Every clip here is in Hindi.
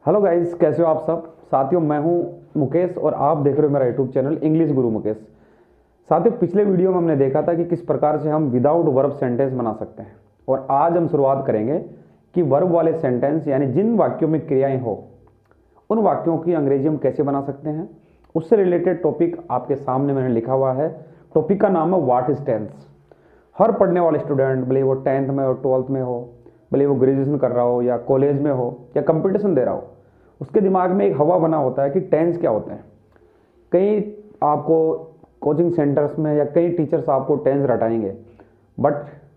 हेलो गाइस, कैसे हो आप सब साथियों। मैं हूं मुकेश और आप देख रहे हो मेरा यूट्यूब चैनल इंग्लिश गुरु मुकेश। साथियों, पिछले वीडियो में हमने देखा था कि किस प्रकार से हम विदाउट वर्ब सेंटेंस बना सकते हैं, और आज हम शुरुआत करेंगे कि वर्ब वाले सेंटेंस यानी जिन वाक्यों में क्रियाएं हो उन वाक्यों की अंग्रेजी हम कैसे बना सकते हैं। उससे रिलेटेड टॉपिक आपके सामने मैंने लिखा हुआ है। टॉपिक का नाम है व्हाट इज टेंस। हर पढ़ने वाले स्टूडेंट, भले वो 10th में हो, 12th में हो, भले वो ग्रेजुएशन कर रहा हो या कॉलेज में हो या कंपटीशन दे रहा हो, उसके दिमाग में एक हवा बना होता है कि टेंस क्या होते हैं। कई आपको कोचिंग सेंटर्स में या कई टीचर्स आपको टेंस रटाएंगे, बट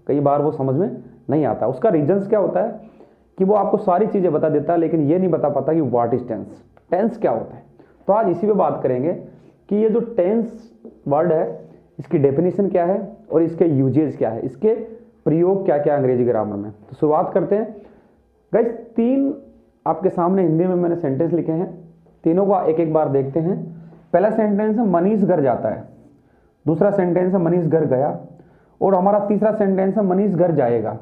कई बार वो समझ में नहीं आता। उसका रीजंस क्या होता है कि वो आपको सारी चीज़ें बता देता है, लेकिन ये नहीं बता पाता कि व्हाट इज टेंस, टेंस क्या होता है। तो आज इसी पे बात करेंगे कि ये जो टेंस वर्ड है इसकी डेफिनेशन क्या है और इसके यूजेज क्या है, इसके प्रयोग क्या क्या अंग्रेजी ग्रामर में। तो शुरुआत करते हैं गाइस। 3 आपके सामने हिंदी में मैंने सेंटेंस लिखे हैं, तीनों को एक एक बार देखते हैं। पहला सेंटेंस है मनीष घर जाता है, दूसरा सेंटेंस है मनीष घर गया, और हमारा तीसरा सेंटेंस है मनीष घर जाएगा।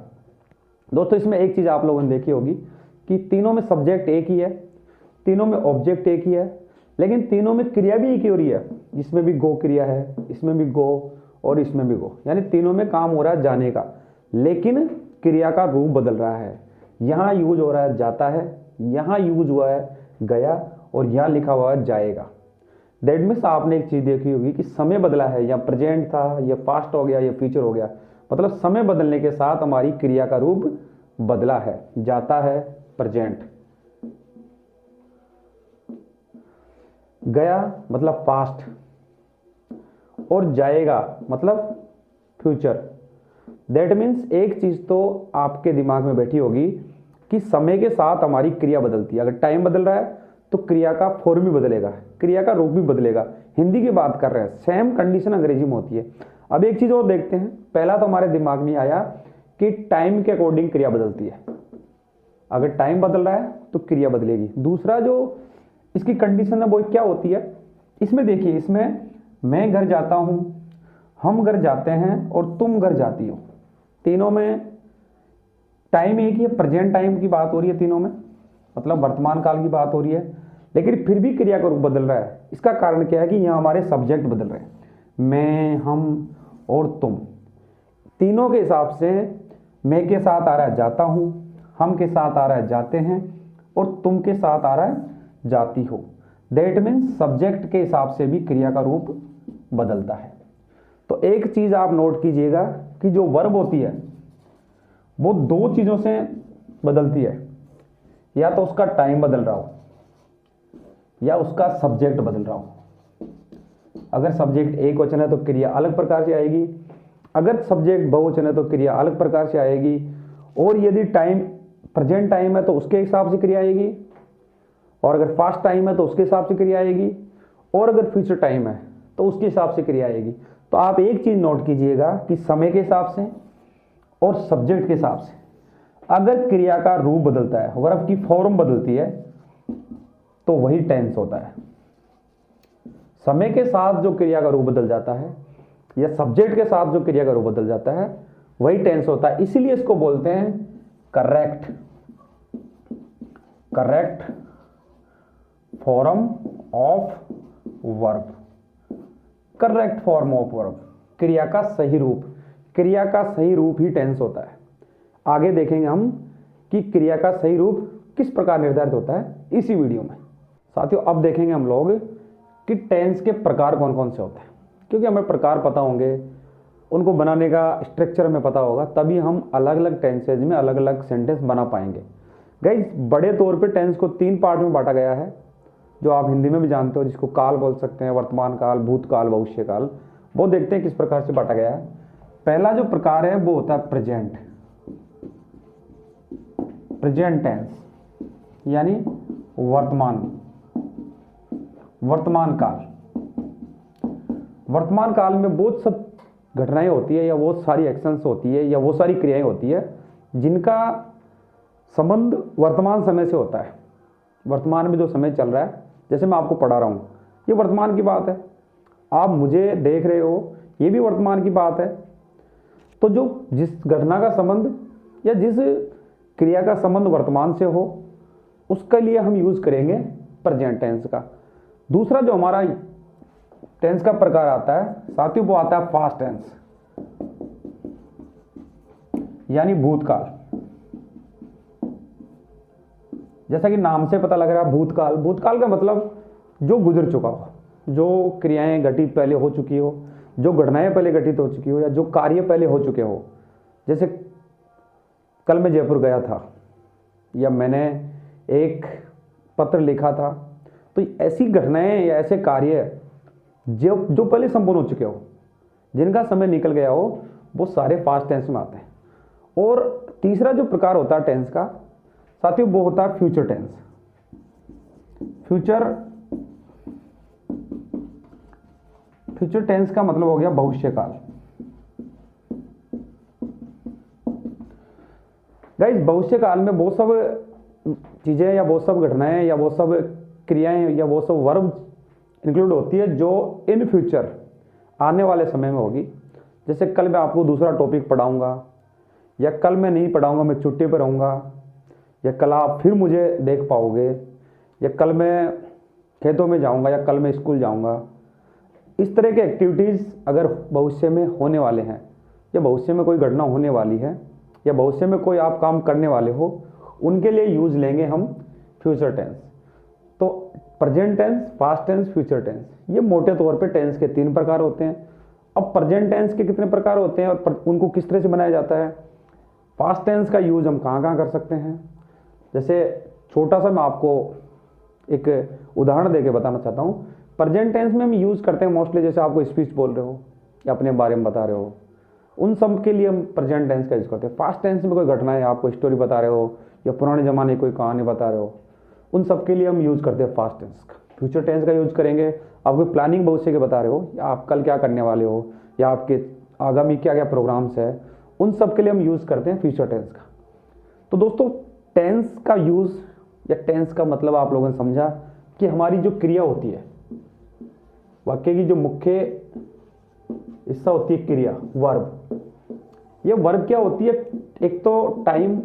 दोस्तों, इसमें एक चीज़ आप लोगों ने देखी होगी कि तीनों में सब्जेक्ट एक ही है, तीनों में ऑब्जेक्ट एक ही है, लेकिन तीनों में क्रिया भी एक ही हो रही है। इसमें भी गो क्रिया है, इसमें भी गो और इसमें भी गो, यानी तीनों में काम हो रहा है जाने का, लेकिन क्रिया का रूप बदल रहा है। यहाँ यूज हो रहा है जाता है, यहाँ यूज हुआ है गया, और यहाँ लिखा हुआ है जाएगा। दैट मीन्स आपने एक चीज़ देखी होगी कि समय बदला है, या प्रेजेंट था, या पास्ट हो गया, या फ्यूचर हो गया। मतलब समय बदलने के साथ हमारी क्रिया का रूप बदला है। जाता है प्रेजेंट, गया मतलब पास्ट, और जाएगा मतलब फ्यूचर। दैट मीन्स एक चीज तो आपके दिमाग में बैठी होगी कि समय के साथ हमारी क्रिया बदलती है। अगर टाइम बदल रहा है तो क्रिया का फॉर्म भी बदलेगा, क्रिया का रूप भी बदलेगा। हिंदी की बात कर रहे हैं, सेम कंडीशन अंग्रेजी में होती है। अब एक चीज और देखते हैं। पहला तो हमारे दिमाग में आया कि टाइम के अकॉर्डिंग क्रिया बदलती है। अगर टाइम बदल रहा है तो क्रिया बदलेगी। दूसरा जो इसकी कंडीशन है वो क्या होती है, इसमें देखिए, इसमें मैं घर जाता हूं, हम घर जाते हैं और तुम घर जाती हो। तीनों में टाइम एक ही है, प्रेजेंट टाइम की बात हो रही है तीनों में, मतलब वर्तमान काल की बात हो रही है, लेकिन फिर भी क्रिया का रूप बदल रहा है। इसका कारण क्या है कि यहाँ हमारे सब्जेक्ट बदल रहे हैं। मैं, हम और तुम, तीनों के हिसाब से मैं के साथ आ रहा है जाता हूँ, हम के साथ आ रहा है जाते हैं, और तुम के साथ आ रहा है जाती हो। दैट मीन्स सब्जेक्ट के हिसाब से भी क्रिया का रूप बदलता है। तो एक चीज आप नोट कीजिएगा कि जो वर्ब होती है वो 2 चीजों से बदलती है, या तो उसका टाइम बदल रहा हो या उसका सब्जेक्ट बदल रहा हो। अगर सब्जेक्ट एक वचन है तो क्रिया अलग प्रकार से आएगी, अगर सब्जेक्ट बहुवचन है तो क्रिया अलग प्रकार से आएगी, और यदि टाइम प्रेजेंट टाइम है तो उसके हिसाब से क्रिया आएगी, और अगर पास्ट टाइम है तो उसके हिसाब से क्रिया आएगी, और अगर फ्यूचर टाइम है तो उसके हिसाब से क्रिया आएगी। तो आप एक चीज नोट कीजिएगा कि समय के हिसाब से और सब्जेक्ट के हिसाब से अगर क्रिया का रूप बदलता है, वर्ब की फॉर्म बदलती है, तो वही टेंस होता है। समय के साथ जो क्रिया का रूप बदल जाता है या सब्जेक्ट के साथ जो क्रिया का रूप बदल जाता है वही टेंस होता है। इसीलिए इसको बोलते हैं correct form of verb. Correct form of verb, क्रिया का सही रूप। क्रिया का सही रूप ही टेंस होता है। आगे देखेंगे हम कि क्रिया का सही रूप किस प्रकार निर्धारित होता है इसी वीडियो में। साथियों, अब देखेंगे हम लोग कि टेंस के प्रकार कौन कौन से होते हैं। क्योंकि हमें प्रकार पता होंगे, उनको बनाने का स्ट्रक्चर हमें पता होगा, तभी हम अलग अलग टेंसेज में अलग अलग सेंटेंस बना पाएंगे। गाइस, बड़े तौर पे टेंस को 3 पार्ट में बांटा गया है, जो आप हिंदी में भी जानते हो, जिसको काल बोल सकते हैं, वर्तमान काल, भूतकाल, भविष्य काल। वो देखते हैं किस प्रकार से बांटा गया है। पहला जो प्रकार है वो होता है प्रेजेंट टेंस, यानी वर्तमान काल। वर्तमान काल में बहुत सब घटनाएं होती है, या बहुत सारी एक्शंस होती है, या वो सारी क्रियाएं होती है जिनका संबंध वर्तमान समय से होता है। वर्तमान में जो समय चल रहा है, जैसे मैं आपको पढ़ा रहा हूं, ये वर्तमान की बात है। आप मुझे देख रहे हो, ये भी वर्तमान की बात है। तो जो जिस घटना का संबंध या जिस क्रिया का संबंध वर्तमान से हो, उसके लिए हम यूज करेंगे प्रेजेंट टेंस का। दूसरा जो हमारा टेंस का प्रकार आता है साथियों, वो आता है पास्ट टेंस, यानी भूतकाल। जैसा कि नाम से पता लग रहा है भूतकाल, भूतकाल का मतलब जो गुजर चुका हो, जो क्रियाएं घटित पहले हो चुकी हो, जो घटनाएं पहले घटित हो चुकी हो, या जो कार्य पहले हो चुके हो। जैसे कल मैं जयपुर गया था, या मैंने एक पत्र लिखा था, तो ऐसी घटनाएं या ऐसे कार्य जो पहले संपूर्ण हो चुके हो, जिनका समय निकल गया हो, वो सारे पास्ट टेंस में आते हैं। और तीसरा जो प्रकार होता है टेंस का साथियों, वो होता है फ्यूचर टेंस। फ्यूचर टेंस का मतलब हो गया भविष्यकाल। गाइस, भविष्यकाल में वो सब चीजें या वो सब घटनाएं या वो सब क्रियाएं या वो सब वर्ब इंक्लूड होती है जो इन फ्यूचर आने वाले समय में होगी। जैसे कल मैं आपको दूसरा टॉपिक पढ़ाऊंगा, या कल मैं नहीं पढ़ाऊंगा, मैं छुट्टी पर रहूंगा, या कल आप फिर मुझे देख पाओगे, या कल मैं खेतों में जाऊंगा, या कल मैं स्कूल जाऊंगा। इस तरह के एक्टिविटीज़ अगर भविष्य में होने वाले हैं, या भविष्य में कोई घटना होने वाली है, या भविष्य में कोई आप काम करने वाले हो, उनके लिए यूज लेंगे हम फ्यूचर टेंस। तो present tense, past tense, future tense, ये मोटे तौर पे टेंस के 3 प्रकार होते हैं। अब प्रेजेंट टेंस के कितने प्रकार होते हैं और उनको किस तरह से बनाया जाता है, पास्ट टेंस का यूज हम कहाँ कहाँ कर सकते हैं। जैसे छोटा सा मैं आपको एक उदाहरण देके बताना चाहता हूँ। प्रेजेंट टेंस में हम यूज करते हैं मोस्टली, जैसे आपको स्पीच बोल रहे हो या अपने बारे में बता रहे हो, उन सब के लिए हम प्रेजेंट टेंस का यूज करते हैं। पास्ट टेंस में कोई घटना है, आपको स्टोरी बता रहे हो, या पुराने जमाने की कोई कहानी बता रहे हो, उन सब के लिए हम यूज करते हैं पास्ट टेंस का। फ्यूचर टेंस का यूज करेंगे, आप कोई प्लानिंग भविष्य के बता रहे हो, या आप कल क्या करने वाले हो, या आपके आगामी क्या क्या प्रोग्राम्स है, उन सब के लिए हम यूज करते हैं फ्यूचर टेंस का। तो दोस्तों, टेंस का यूज या टेंस का मतलब आप लोगों ने समझा कि हमारी जो क्रिया होती है, वाक्य की जो मुख्य हिस्सा होती है क्रिया, वर्ब। ये वर्ब क्या होती है, एक तो टाइम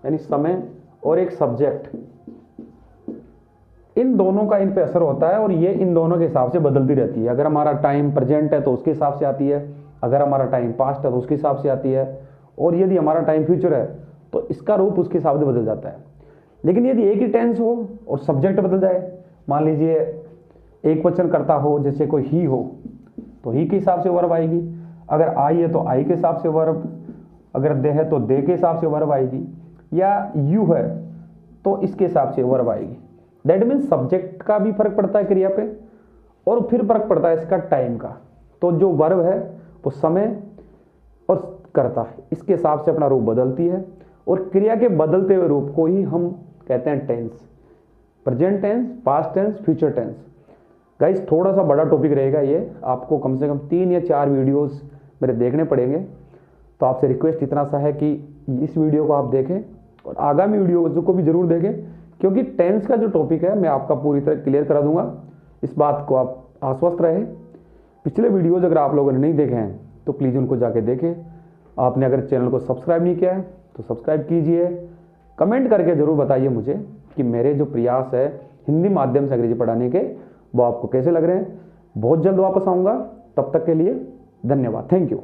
यानी समय, और एक सब्जेक्ट। इन दोनों का इन पे असर होता है, और ये इन दोनों के हिसाब से बदलती रहती है। अगर हमारा टाइम प्रेजेंट है तो उसके हिसाब से आती है, अगर हमारा टाइम पास्ट है तो उसके हिसाब से आती है, और यदि हमारा टाइम फ्यूचर है तो इसका रूप उसके हिसाब से बदल जाता है। लेकिन यदि एक ही टेंस हो और सब्जेक्ट बदल जाए, मान लीजिए एक वचन करता हो, जैसे कोई ही हो तो ही के हिसाब से वर्ब आएगी, अगर आई है तो आई के हिसाब से वर्ब, अगर दे है तो दे के हिसाब से वर्ब आएगी, या यू है तो इसके हिसाब से वर्ब आएगी। दैट मीन्स सब्जेक्ट का भी फर्क पड़ता है क्रिया पे, और फिर फर्क पड़ता है इसका टाइम का। तो जो वर्ब है वो समय और कर्ता इसके हिसाब से अपना रूप बदलती है, और क्रिया के बदलते हुए रूप को ही हम कहते हैं tense. Present tense, past tense, future tense. Guys, थोड़ा सा बड़ा टॉपिक रहेगा ये, आपको कम से कम 3 या 4 वीडियोस मेरे देखने पड़ेंगे। तो आपसे रिक्वेस्ट इतना सा है कि इस वीडियो को आप देखें और आगामी वीडियो को भी जरूर देखें, क्योंकि टेंस का जो टॉपिक है मैं आपका पूरी तरह क्लियर करा दूंगा। इस बात को आप आश्वस्त रहे। पिछले वीडियोज अगर आप लोगों ने नहीं देखे हैं तो प्लीज़ उनको जाके देखें। आपने अगर चैनल को सब्सक्राइब नहीं किया है तो सब्सक्राइब कीजिए। कमेंट करके ज़रूर बताइए मुझे कि मेरे जो प्रयास है हिंदी माध्यम से अंग्रेजी पढ़ाने के, वो आपको कैसे लग रहे हैं। बहुत जल्द वापस आऊँगा, तब तक के लिए धन्यवाद, थैंक यू।